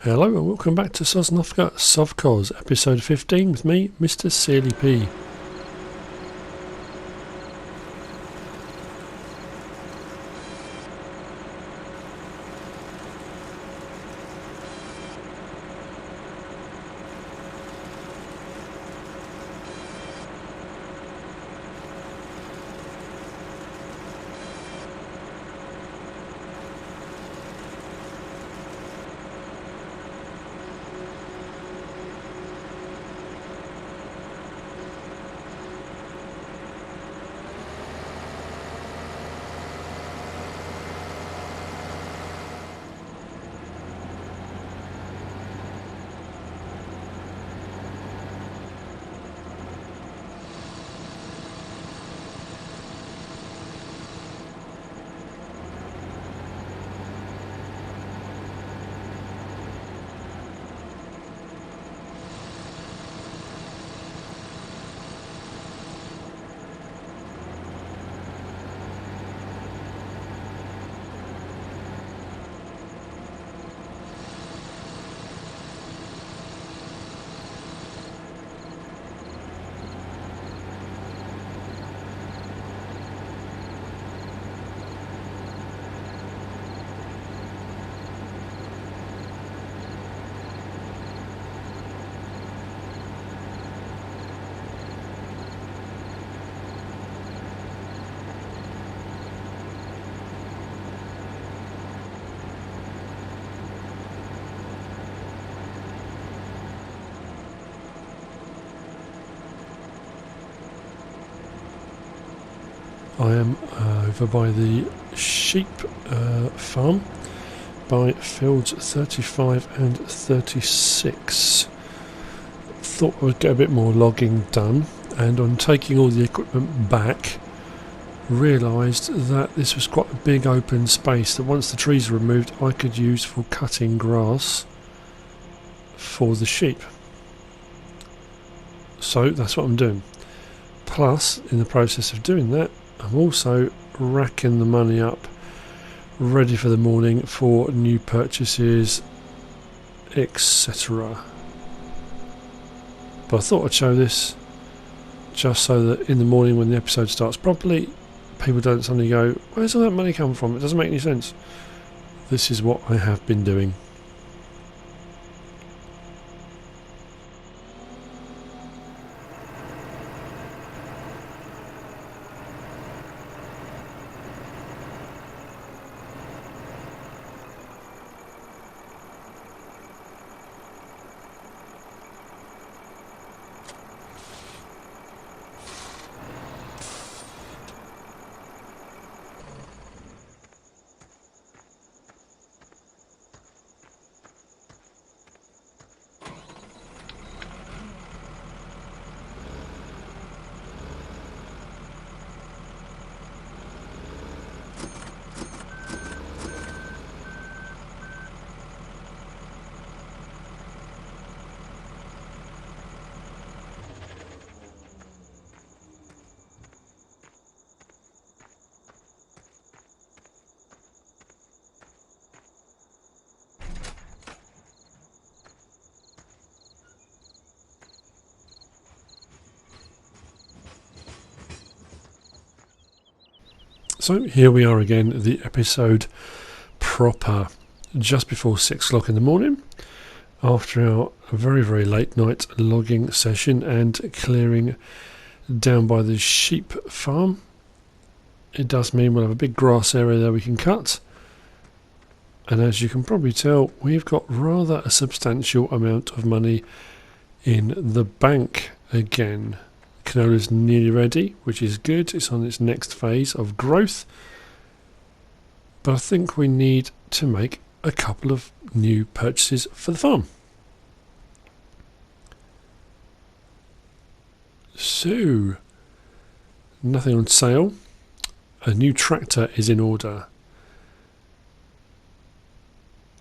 Hello and welcome back to Sosnovka, Sovkhoz, episode 15 with me, Mr. Sealy P. I am over by the sheep farm by fields 35 and 36. Thought I would get a bit more logging done, and on taking all the equipment back realised that this was quite a big open space that once the trees were removed I could use for cutting grass for the sheep. So that's what I'm doing. Plus, in the process of doing that, I'm also racking the money up ready for the morning for new purchases, etc. But I thought I'd show this just so that in the morning when the episode starts properly, people don't suddenly go, where's all that money come from? It doesn't make any sense. This is what I have been doing. So here we are again, the episode proper, just before 6 o'clock in the morning, after our very, very late night logging session and clearing down by the sheep farm. It does mean we'll have a big grass area there we can cut. And as you can probably tell, we've got rather a substantial amount of money in the bank again. Canola is nearly ready, which is good. It's on its next phase of growth. But I think we need to make a couple of new purchases for the farm. So, nothing on sale. A new tractor is in order.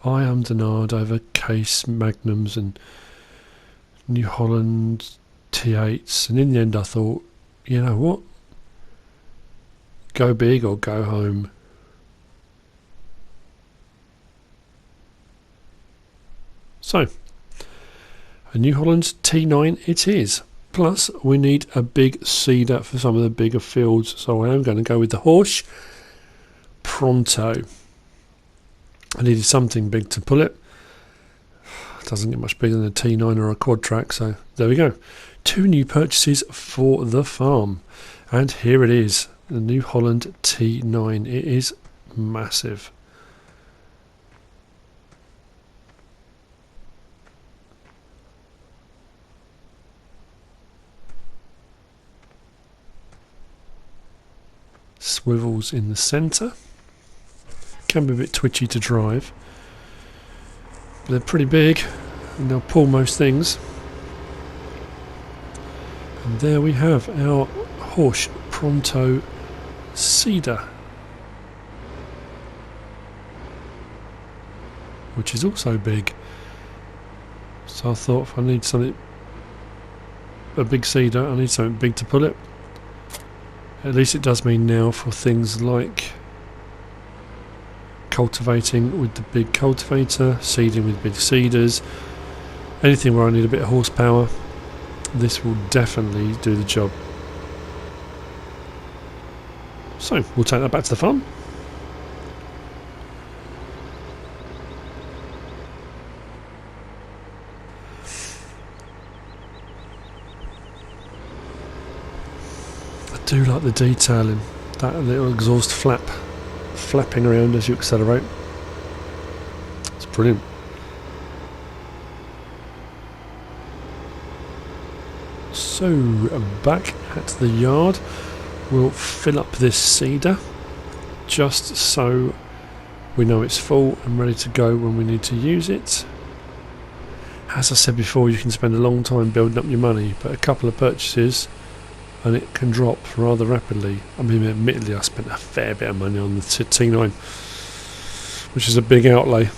I ummed and ahed over Case Magnums and New Holland T8s, and in the end I thought, you know what, go big or go home. So, a New Holland T9 it is. Plus, we need a big seeder for some of the bigger fields. So I am going to go with the Horsch Pronto. I needed something big to pull it. It doesn't get much bigger than a T9 or a quad track. So there we go. 2 new purchases for the farm. And here it is. The New Holland T9. It is massive. Swivels in the centre. Can be a bit twitchy to drive, but they're pretty big and they'll pull most things. And there we have our Horsch Pronto Seeder, which is also big. So I thought if I need something, a big seeder, I need something big to pull it. At least it does mean now for things like cultivating with the big cultivator, seeding with big seeders, anything where I need a bit of horsepower, this will definitely do the job. So we'll take that back to the farm. I do like the detailing, that little exhaust flap flapping around as you accelerate. It's brilliant. So back at the yard, we'll fill up this seeder just so we know it's full and ready to go when we need to use it. As I said before, you can spend a long time building up your money, but a couple of purchases and it can drop rather rapidly. I mean, admittedly, I spent a fair bit of money on the T9, which is a big outlay,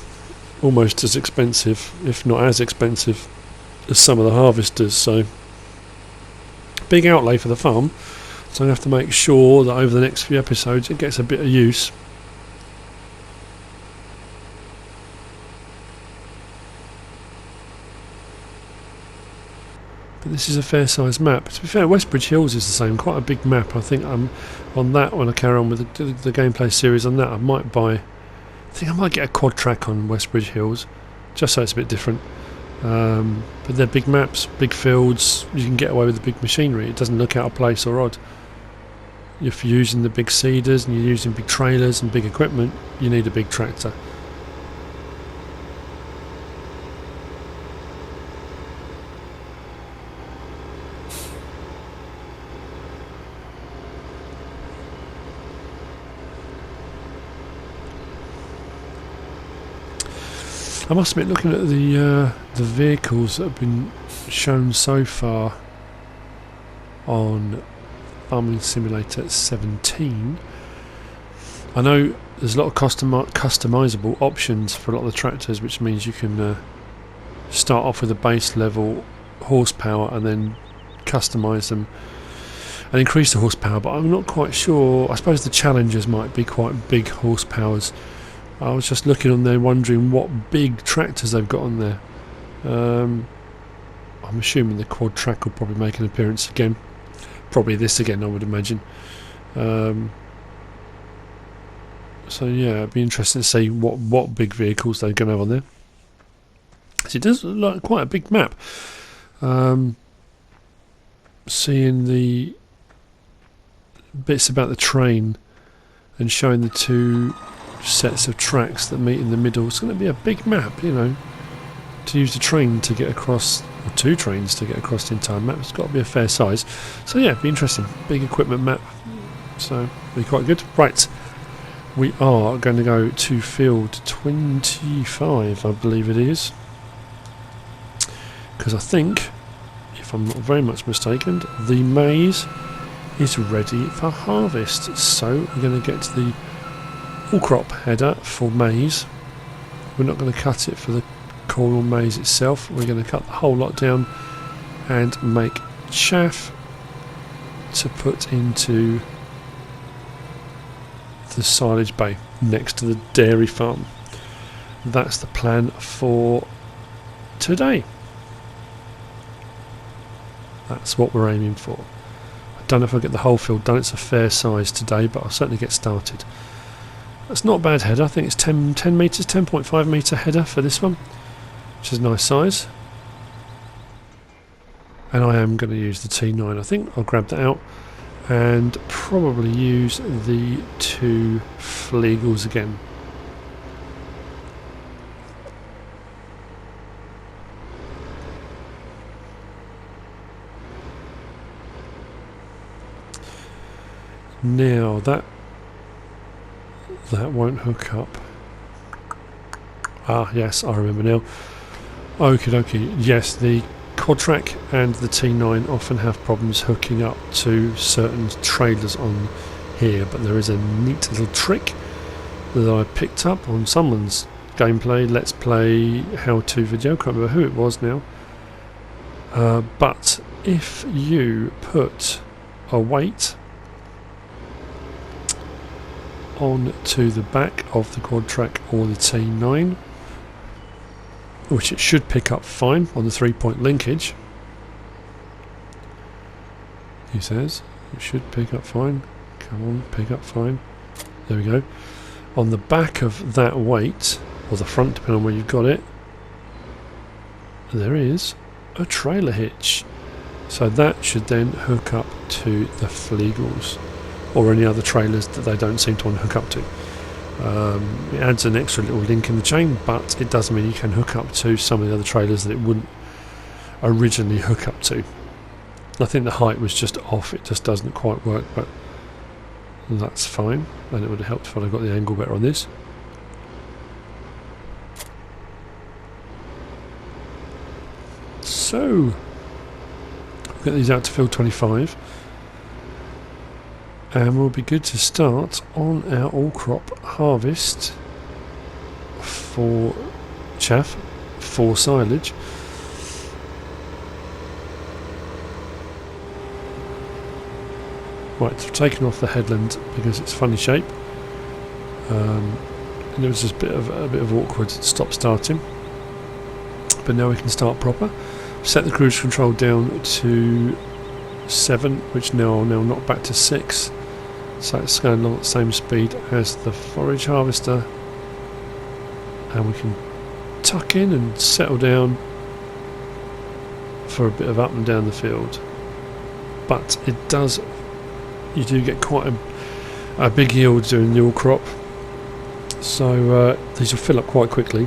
almost as expensive, if not as expensive, as some of the harvesters. So, big outlay for the farm. So I have to make sure that over the next few episodes it gets a bit of use. But this is a fair sized map. To be fair, Westbridge Hills is the same, quite a big map. I think I'm on that when I carry on with the gameplay series on that. I think I might get a quad track on Westbridge Hills, just so it's a bit different. But they're big maps, big fields, you can get away with the big machinery. It doesn't look out of place or odd. If you're using the big seeders and you're using big trailers and big equipment, you need a big tractor. I must admit, looking at the vehicles that have been shown so far on Farming Simulator 17, I know there's a lot of customizable options for a lot of the tractors, which means you can start off with a base level horsepower and then customize them and increase the horsepower, but I'm not quite sure. I suppose the Challengers might be quite big horsepowers. I was just looking on there wondering what big tractors they've got on there. I'm assuming the quad track will probably make an appearance again. Probably this again, I would imagine. So yeah, it'd be interesting to see what big vehicles they're going to have on there. So it does look like quite a big map. Seeing the bits about the train and showing the two sets of tracks that meet in the middle. It's going to be a big map, you know, to use the train to get across, or 2 trains to get across the entire map. It's got to be a fair size. So yeah, it'd be interesting. Big equipment map, so be quite good. Right, we are going to go to field 25, I believe it is, because I think, if I'm not very much mistaken, the maize is ready for harvest. So we're going to get to the all crop header for maize. We're not going to cut it for the corn or maize itself. We're going to cut the whole lot down and make chaff to put into the silage bay next to the dairy farm. That's the plan for today. That's what we're aiming for. I don't know if I'll get the whole field done. It's a fair size today, but I'll certainly get started. That's not a bad header. I think it's 10 metres, 10.5 metre header for this one, which is a nice size. And I am going to use the T9. I think I'll grab that out and probably use the 2 Flegels again. Now that won't hook up. Ah, yes, I remember now. Okie dokie. Yes, the quad track and the T9 often have problems hooking up to certain trailers on here, but there is a neat little trick that I picked up on someone's gameplay, let's play how-to video. Can't remember who it was now. But if you put a weight on to the back of the quad track or the T9, which it should pick up fine on the 3-point linkage, he says it should pick up fine. Come on, pick up fine. There we go. On the back of that weight, or the front depending on where you've got it, there is a trailer hitch, so that should then hook up to the Flegels or any other trailers that they don't seem to want to hook up to. It adds an extra little link in the chain, but it doesn't mean you can hook up to some of the other trailers that it wouldn't originally hook up to. I think the height was just off, it just doesn't quite work, but that's fine, and it would have helped if I'd have got the angle better on this. So, we'll get these out to field 25. And we'll be good to start on our all-crop harvest for chaff, for silage. Right, I've taken off the headland because it's funny shape. And there was just a bit of awkward stop-starting. But now we can start proper. Set the cruise control down to 7, which now I'll now knock back to 6. So it's going along at the same speed as the forage harvester, and we can tuck in and settle down for a bit of up and down the field. But you do get quite a big yield doing the all crop, so these will fill up quite quickly.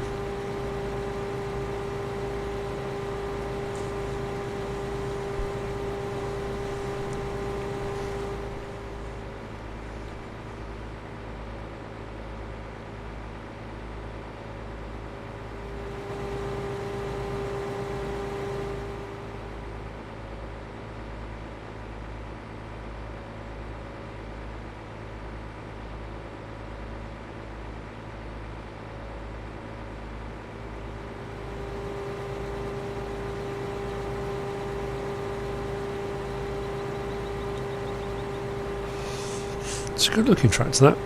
It's a good looking tractor, that.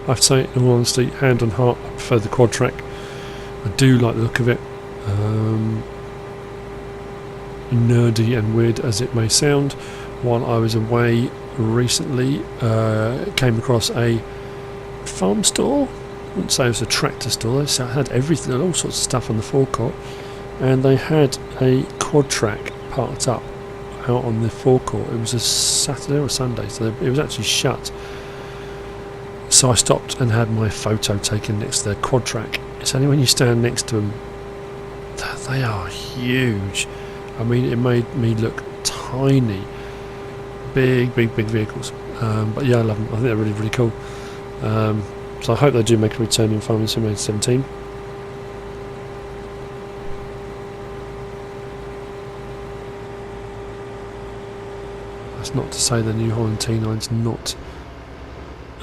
I have to say, in all honesty, hand on heart, I prefer the quad track. I do like the look of it. Nerdy and weird as it may sound, while I was away recently, came across a farm store. I wouldn't say it was a tractor store, they had everything and all sorts of stuff on the forecourt, and they had a quad track parked up out on the forecourt. It was a Saturday or a Sunday, so it was actually shut. So I stopped and had my photo taken next to their quad track. It's only when you stand next to them, they are huge. I mean, it made me look tiny. Big vehicles. But yeah, I love them. I think they're really, really cool. So I hope they do make a return in Farming Simulator 17. That's not to say the New Holland T9's not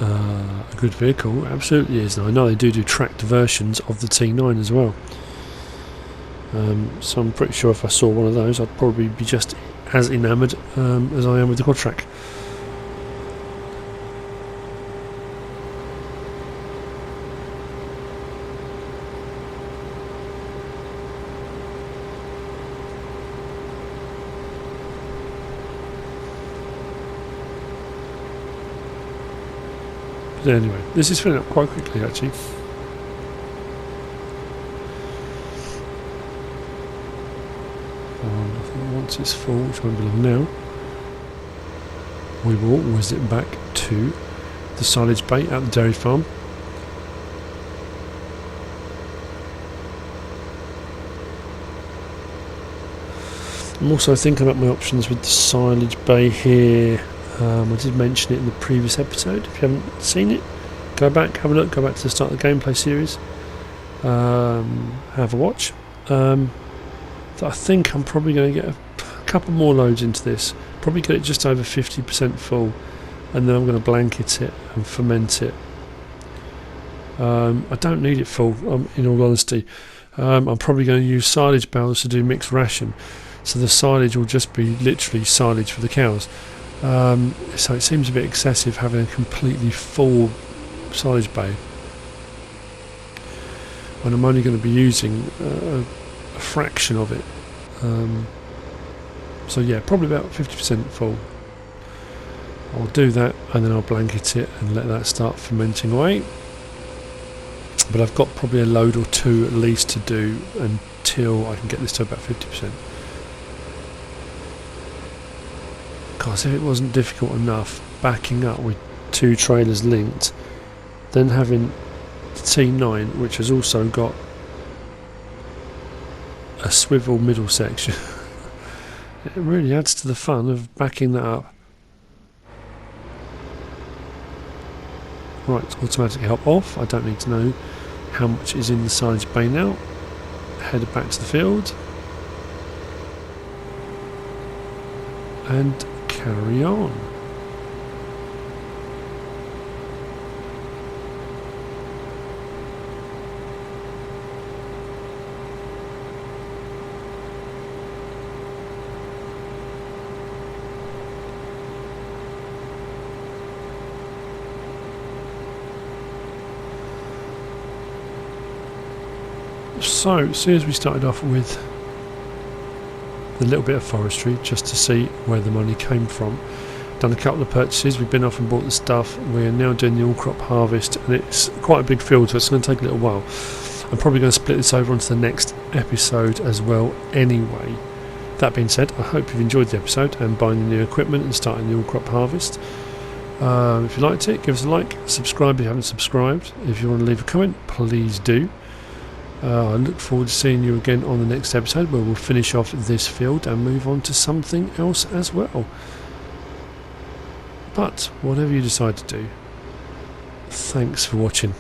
a good vehicle. It absolutely is. And I know they do tracked versions of the T9 as well. So I'm pretty sure if I saw one of those, I'd probably be just as enamoured as I am with the quad track. Anyway, this is filling up quite quickly actually. I think once it's full, which won't be long now, we will whiz it back to the silage bay at the dairy farm. I'm also thinking about my options with the silage bay here. I did mention it in the previous episode. If you haven't seen it, go back, have a look, go back to the start of the gameplay series, have a watch. I think I'm probably going to get a couple more loads into this, probably get it just over 50% full, and then I'm going to blanket it and ferment it. I don't need it full, in all honesty. I'm probably going to use silage bales to do mixed ration, so the silage will just be literally silage for the cows. So it seems a bit excessive having a completely full silage bay when I'm only going to be using a fraction of it. So yeah, probably about 50% full. I'll do that and then I'll blanket it and let that start fermenting away. But I've got probably a load or two at least to do until I can get this to about 50%. Because if it wasn't difficult enough backing up with 2 trailers linked, then having the T9, which has also got a swivel middle section, it really adds to the fun of backing that up. Right, automatic help off. I don't need to know how much is in the silage bay now. Headed back to the field and carry on. So, see, as we started off with the little bit of forestry just to see where the money came from. Done a couple of purchases, we've been off and bought the stuff. We're now doing the all crop harvest, and it's quite a big field, so it's going to take a little while. I'm probably going to split this over onto the next episode as well anyway. That being said, I hope you've enjoyed the episode and buying the new equipment and starting the all crop harvest. If you liked it, give us a like, subscribe if you haven't subscribed. If you want to leave a comment, please do. I look forward to seeing you again on the next episode, where we'll finish off this field and move on to something else as well. But whatever you decide to do, thanks for watching.